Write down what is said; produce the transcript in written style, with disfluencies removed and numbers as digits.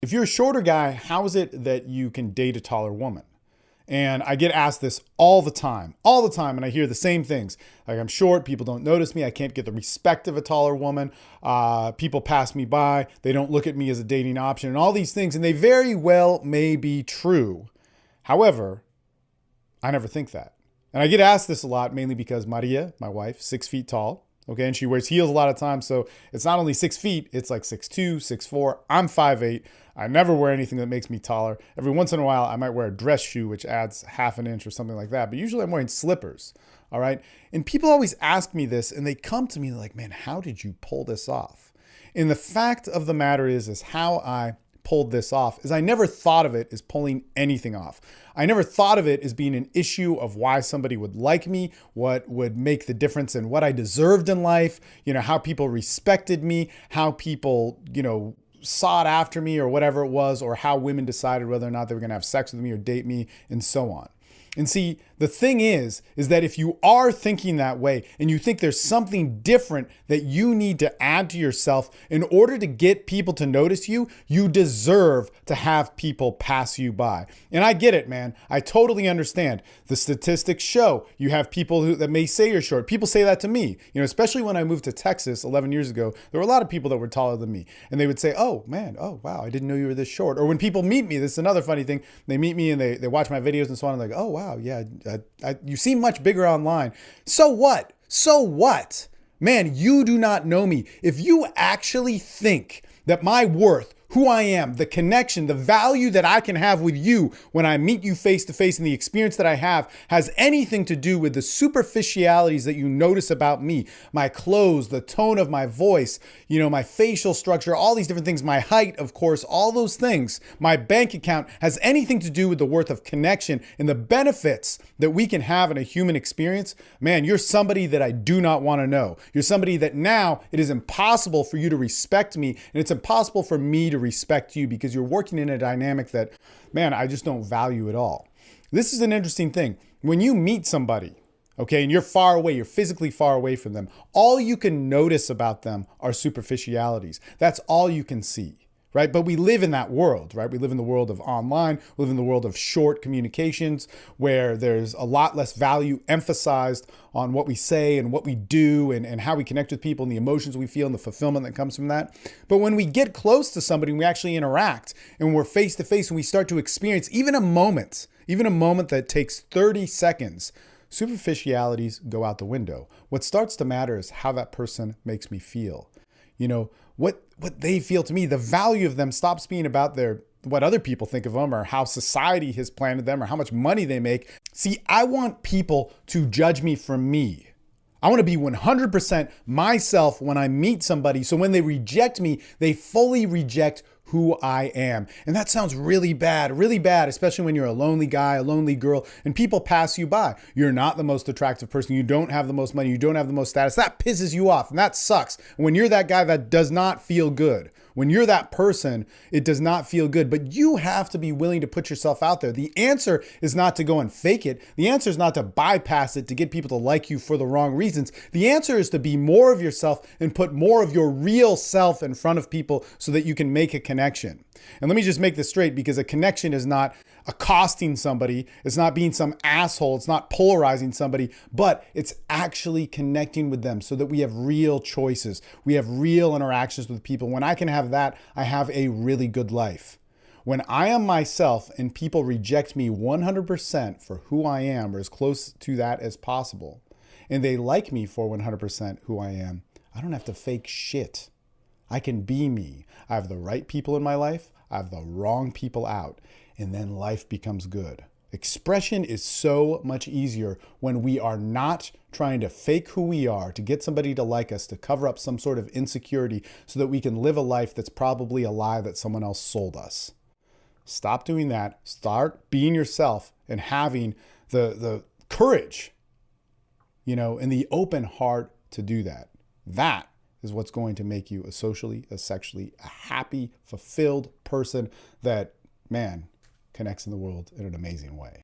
If you're a shorter guy, how is it that you can date a taller woman? And I get asked this all the time, and I hear the same things. Like, I'm short, people don't notice me, I can't get the respect of a taller woman, people pass me by, they don't look at me as a dating option, and all these things, and they very well may be true. However, I never think that. And I get asked this a lot, mainly because Maria, my wife, 6 feet tall, okay, and she wears heels a lot of times, so it's not only 6 feet, it's like 6'2", 6'4". I'm 5'8". I never wear anything that makes me taller. Every once in a while, I might wear a dress shoe, which adds half an inch or something like that. But usually I'm wearing slippers, all right? And people always ask me this, and they come to me like, man, how did you pull this off? And the fact of the matter is how I pulled this off is I never thought of it as pulling anything off. I never thought of it as being an issue of why somebody would like me, what would make the difference in what I deserved in life, how people respected me, how people, sought after me or whatever it was, or how women decided whether or not they were going to have sex with me or date me and so on. And see, the thing is that if you are thinking that way and you think there's something different that you need to add to yourself in order to get people to notice you, you deserve to have people pass you by. And I get it, man. I totally understand. The statistics show you have people that may say you're short. People say that to me, especially when I moved to Texas 11 years ago, there were a lot of people that were taller than me. And they would say, oh man, oh wow, I didn't know you were this short. Or when people meet me, this is another funny thing. They meet me and they watch my videos and so on. And they're like, oh wow, yeah, you seem much bigger online. So what? So what? Man, you do not know me. If you actually think that my worth, who I am, the connection, the value that I can have with you when I meet you face to face and the experience that I have has anything to do with the superficialities that you notice about me, my clothes, the tone of my voice, my facial structure, all these different things, my height, of course, all those things, my bank account has anything to do with the worth of connection and the benefits that we can have in a human experience, man, you're somebody that I do not want to know. You're somebody that now it is impossible for you to respect me, and it's impossible for me to respect you because you're working in a dynamic that, man, I just don't value at all. This is an interesting thing. When you meet somebody, okay, and you're far away, you're physically far away from them, all you can notice about them are superficialities. That's all you can see. Right? But we live in that world, right? We live in the world of online, we live in the world of short communications where there's a lot less value emphasized on what we say and what we do and how we connect with people and the emotions we feel and the fulfillment that comes from that. But when we get close to somebody and we actually interact and we're face to face and we start to experience even a moment that takes 30 seconds, superficialities go out the window. What starts to matter is how that person makes me feel. What they feel to me, the value of them stops being about what other people think of them or how society has planted them or how much money they make. See, I want people to judge me for me. I want to be 100% myself when I meet somebody. So when they reject me, they fully reject who I am. And that sounds really bad, especially when you're a lonely guy, a lonely girl, and people pass you by. You're not the most attractive person. You don't have the most money. You don't have the most status. That pisses you off, and that sucks. When you're that guy, that does not feel good. When you're that person, it does not feel good, but you have to be willing to put yourself out there. The answer is not to go and fake it. The answer is not to bypass it to get people to like you for the wrong reasons. The answer is to be more of yourself and put more of your real self in front of people so that you can make a connection. And let me just make this straight, because a connection is not accosting somebody. It's not being some asshole. It's not polarizing somebody, but it's actually connecting with them so that we have real choices. We have real interactions with people. When I can have that, I have a really good life. When I am myself and people reject me 100% for who I am, or as close to that as possible, and they like me for 100% who I am, I don't have to fake shit. I can be me. I have the right people in my life. I have the wrong people out. And then life becomes good. Expression is so much easier when we are not trying to fake who we are to get somebody to like us, to cover up some sort of insecurity so that we can live a life that's probably a lie that someone else sold us. Stop doing that. Start being yourself and having the courage, and the open heart to do that. That is what's going to make you a socially, a sexually, a happy, fulfilled person that, man, connects in the world in an amazing way.